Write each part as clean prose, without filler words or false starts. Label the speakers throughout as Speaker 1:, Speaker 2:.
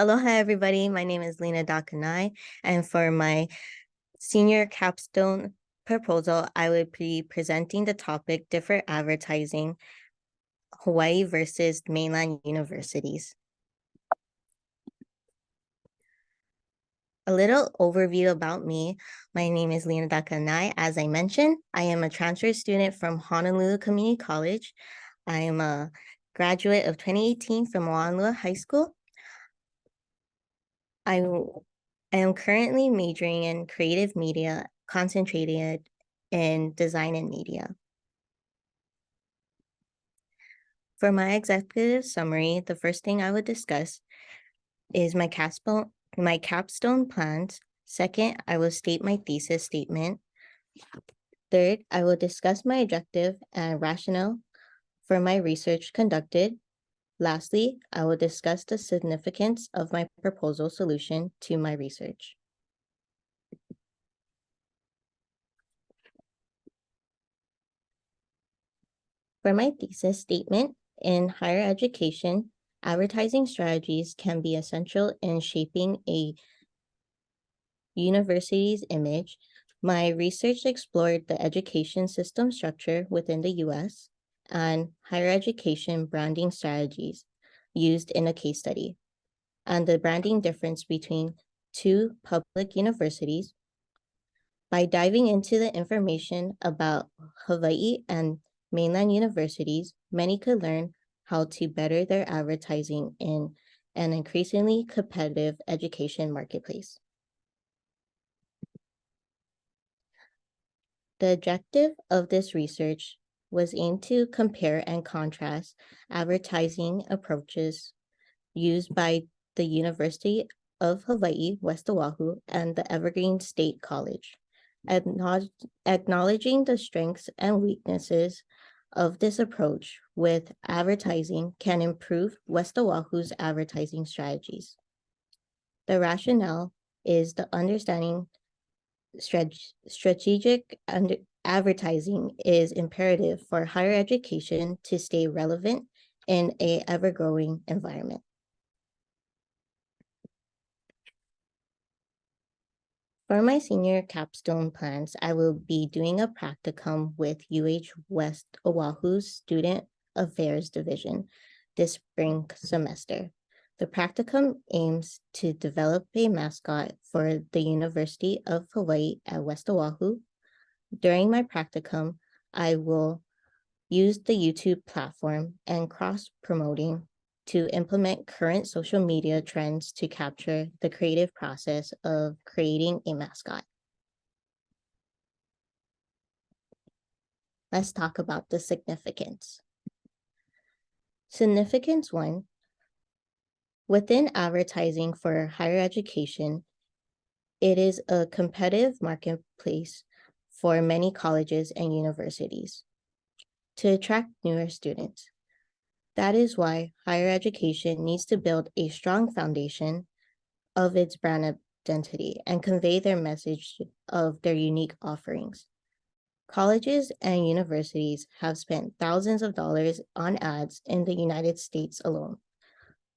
Speaker 1: Aloha, everybody. My name is Lina Dacanay, and for my senior capstone proposal, I would be presenting the topic Different Advertising, Hawaii versus Mainland Universities. A little overview about me. My name is Lina Dacanay. As I mentioned, I am a transfer student from Honolulu Community College. I am a graduate of 2018 from Honolulu High School. I am currently majoring in creative media, concentrated in design and media. For my executive summary, the first thing I would discuss is my capstone plans. Second, I will state my thesis statement. Third, I will discuss my objective and rationale for my research conducted. Lastly, I will discuss the significance of my proposal solution to my research. For my thesis statement, in higher education, advertising strategies can be essential in shaping a university's image. My research explored the education system structure within the US and higher education branding strategies used in a case study, and the branding difference between two public universities. By diving into the information about Hawaii and mainland universities, many could learn how to better their advertising in an increasingly competitive education marketplace. The objective of this research was aimed to compare and contrast advertising approaches used by the University of Hawaii, West Oahu, and the Evergreen State College, acknowledging the strengths and weaknesses of this approach with advertising can improve West Oahu's advertising strategies. The rationale is the understanding strategic advertising is imperative for higher education to stay relevant in an ever-growing environment. For my senior capstone plans, I will be doing a practicum with UH West Oahu's Student Affairs Division this spring semester. The practicum aims to develop a mascot for the University of Hawaii at West Oahu. During my practicum, I will use the YouTube platform and cross-promoting to implement current social media trends to capture the creative process of creating a mascot. Let's talk about the significance. Significance 1, within advertising for higher education, it is a competitive marketplace for many colleges and universities to attract newer students. That is why higher education needs to build a strong foundation of its brand identity and convey their message of their unique offerings. Colleges and universities have spent thousands of dollars on ads in the United States alone.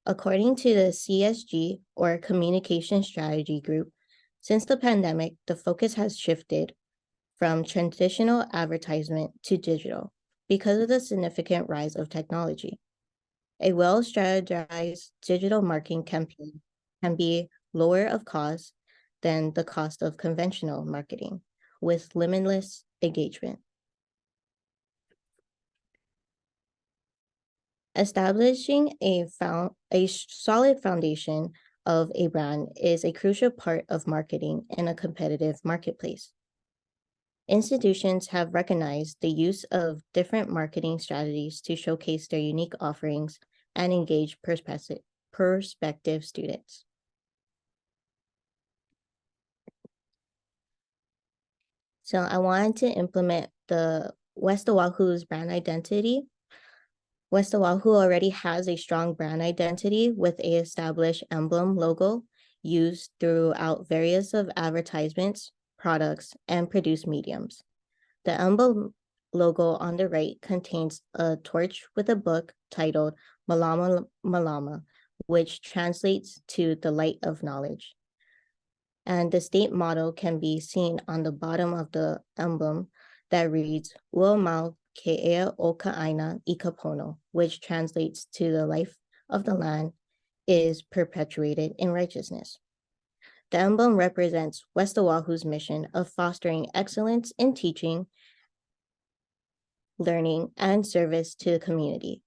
Speaker 1: According to the CSG, or Communication Strategy Group, since the pandemic, the focus has shifted from traditional advertisement to digital because of the significant rise of technology. A well-strategized digital marketing campaign can be lower of cost than the cost of conventional marketing with limitless engagement. Establishing a solid foundation of a brand is a crucial part of marketing in a competitive marketplace. Institutions have recognized the use of different marketing strategies to showcase their unique offerings and engage prospective students. So I wanted to implement the West Oahu's brand identity. West Oahu already has a strong brand identity with an established emblem logo used throughout various of advertisements, products, and produced mediums. The emblem logo on the right contains a torch with a book titled Malama Malama, which translates to the light of knowledge. And the state motto can be seen on the bottom of the emblem that reads, Ua mau ke ea o ka aina I ka pono, which translates to the life of the land is perpetuated in righteousness. The emblem represents West Oahu's mission of fostering excellence in teaching, learning, and service to the community.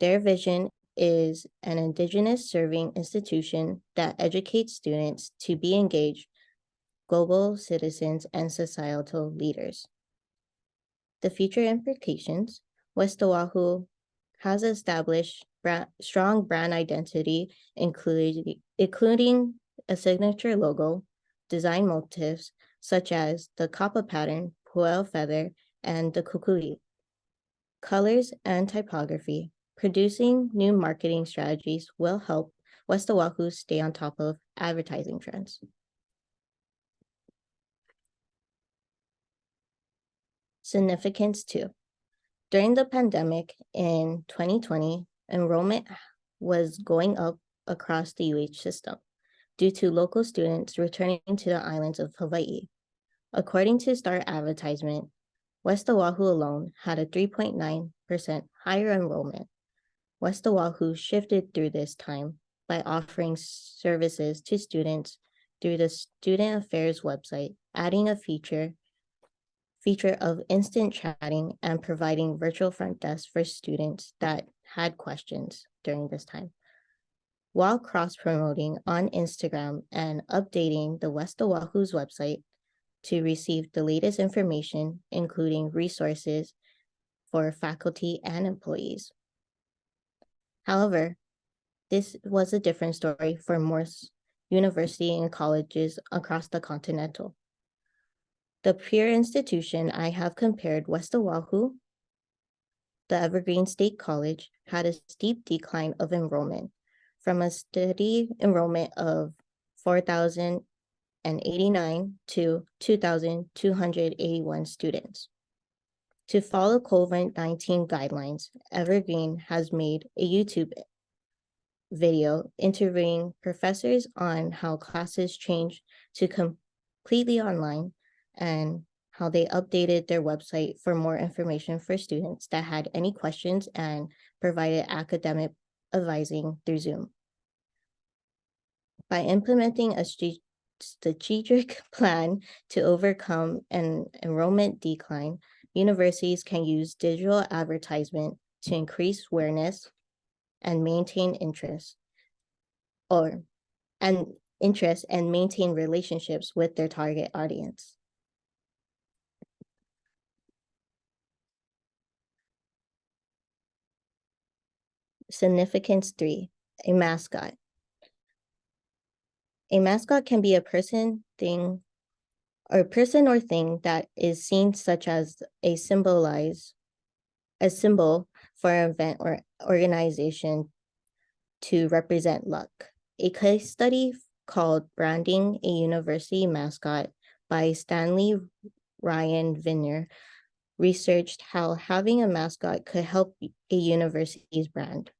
Speaker 1: Their vision is an Indigenous serving institution that educates students to be engaged global citizens and societal leaders. The future implications: West Oahu has established strong brand identity, including a signature logo, design motifs such as the kapa pattern, pu'el feather, and the kukui. Colors and typography. Producing new marketing strategies will help West Oahu stay on top of advertising trends. Significance 2. During the pandemic in 2020, enrollment was going up across the UH system due to local students returning to the islands of Hawaii. According to Star Advertisement, West Oahu alone had a 3.9% higher enrollment. West Oahu shifted through this time by offering services to students through the Student Affairs website, adding a feature of instant chatting and providing virtual front desk for students that had questions during this time, while cross-promoting on Instagram and updating the West Oahu's website to receive the latest information, including resources for faculty and employees. However, this was a different story for most universities and colleges across the continental. The peer institution I have compared, West Oahu, the Evergreen State College, had a steep decline of enrollment from a steady enrollment of 4,089 to 2,281 students. To follow COVID-19 guidelines, Evergreen has made a YouTube video interviewing professors on how classes changed to completely online and how they updated their website for more information for students that had any questions and provided academic advising through Zoom. By implementing a strategic plan to overcome an enrollment decline, universities can use digital advertisement to increase awareness and maintain interest and maintain relationships with their target audience. Significance 3, a mascot. A mascot can be a person, thing, or thing that is seen such as a symbol for an event or organization to represent luck. A case study called Branding a University Mascot by Stanley Ryan Vinner researched how having a mascot could help a university's brand.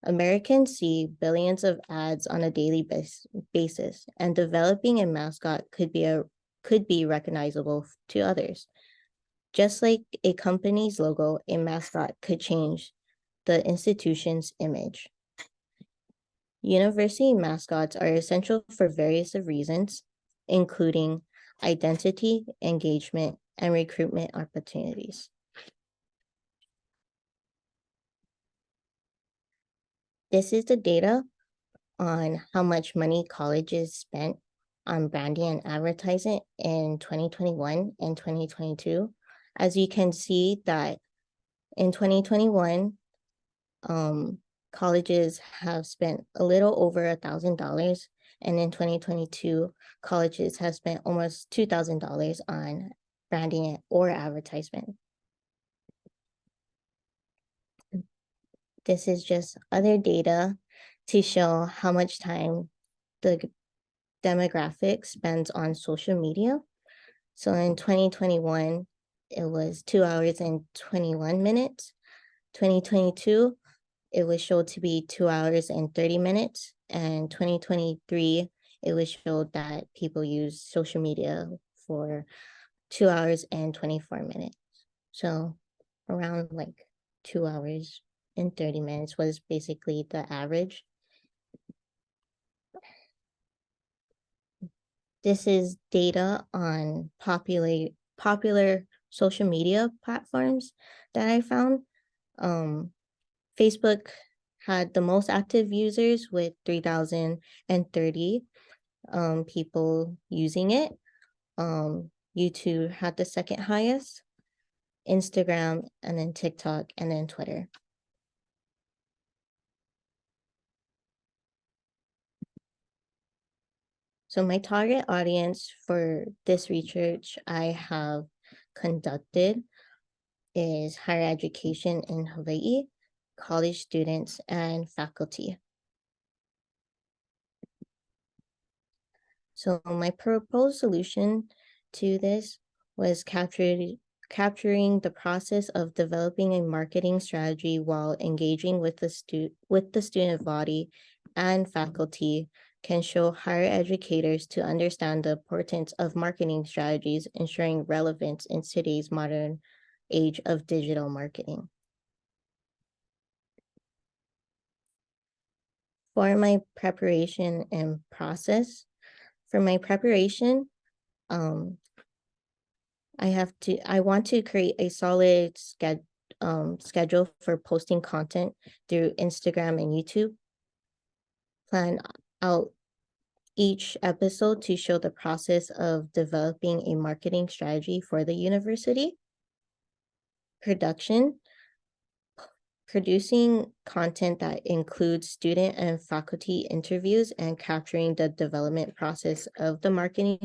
Speaker 1: Americans see billions of ads on a daily basis, and developing a mascot could be recognizable to others. Just like a company's logo, a mascot could change the institution's image. University mascots are essential for various reasons, including identity, engagement, and recruitment opportunities. This is the data on how much money colleges spent on branding and advertising in 2021 and 2022. As you can see that in 2021, colleges have spent a little over $1,000, and in 2022, colleges have spent almost $2,000 on branding or advertisement. This is just other data to show how much time the demographic spends on social media. So in 2021, it was 2 hours and 21 minutes. 2022, it was showed to be 2 hours and 30 minutes. And 2023, it was showed that people use social media for 2 hours and 24 minutes. So around like 2 hours and 30 minutes was basically the average. This is data on popular social media platforms that I found. Facebook had the most active users with 3,030 people using it. YouTube had the second highest, Instagram, and then TikTok, and then Twitter. So my target audience for this research I have conducted is higher education in Hawaii, college students, and faculty. So my proposed solution to this was capturing the process of developing a marketing strategy while engaging with the student body and faculty can show higher educators to understand the importance of marketing strategies, ensuring relevance in today's modern age of digital marketing. For my preparation and process, for my preparation, I want to create a solid schedule for posting content through Instagram and YouTube. Plan out each episode to show the process of developing a marketing strategy for the university. Producing content that includes student and faculty interviews and capturing the development process of the marketing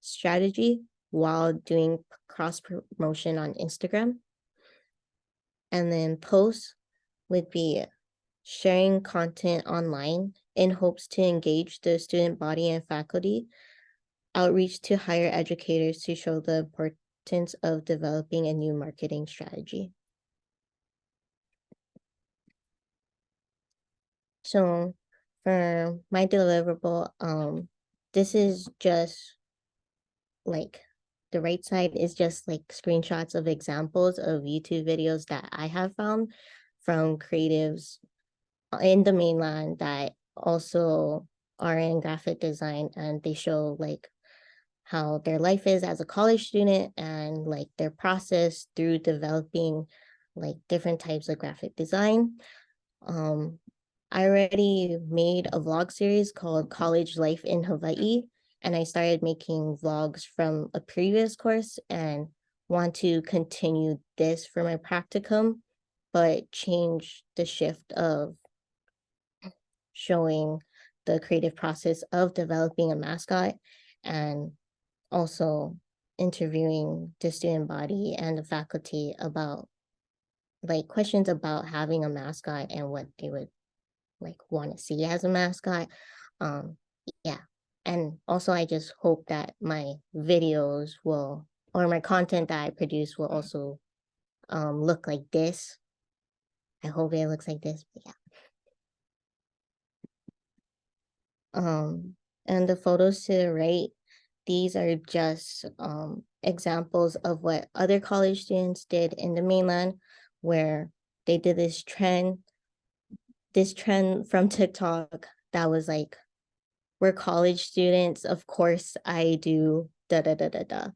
Speaker 1: strategy while doing cross promotion on Instagram. And then posts would be sharing content online in hopes to engage the student body and faculty, outreach to higher educators to show the importance of developing a new marketing strategy. So for my deliverable, this is just like the right side is just like screenshots of examples of YouTube videos that I have found from creatives in the mainland that also are in graphic design, and they show like how their life is as a college student and like their process through developing like different types of graphic design. I already made a vlog series called College Life in Hawaii, and I started making vlogs from a previous course and want to continue this for my practicum, but change the shift of showing the creative process of developing a mascot and also interviewing the student body and the faculty about like questions about having a mascot and what they would like want to see as a mascot. Yeah. And also I just hope that my videos will, or my content that I produce will also look like this. I hope it looks like this, but yeah. And the photos to the right, these are just examples of what other college students did in the mainland, where they did this trend from TikTok that was like, we're college students, of course I do da da da da da.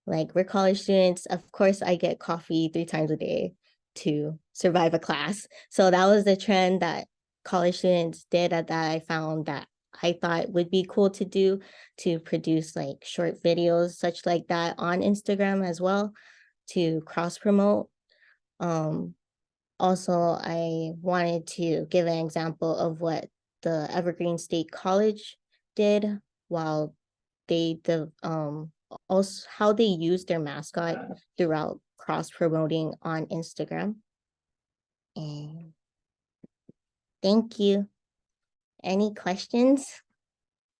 Speaker 1: Like, we're college students, of course I get coffee 3 times a day to survive a class. So that was the trend that college students did that I found that I thought would be cool to do, to produce like short videos such like that on Instagram as well to cross promote. Also, I wanted to give an example of what the Evergreen State College did while they also how they use their mascot throughout cross promoting on Instagram. And thank you. Any questions?